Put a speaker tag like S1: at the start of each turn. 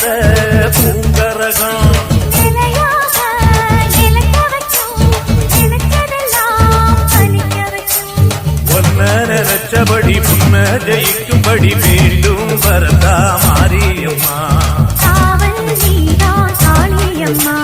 S1: வந்த பூங்கரகம் நினைச்சபடி முன்ன ஜெயிக்கும்படி மீண்டும் வரதா மாரியம்மா.
S2: காவல் நீதான் காளியம்மா.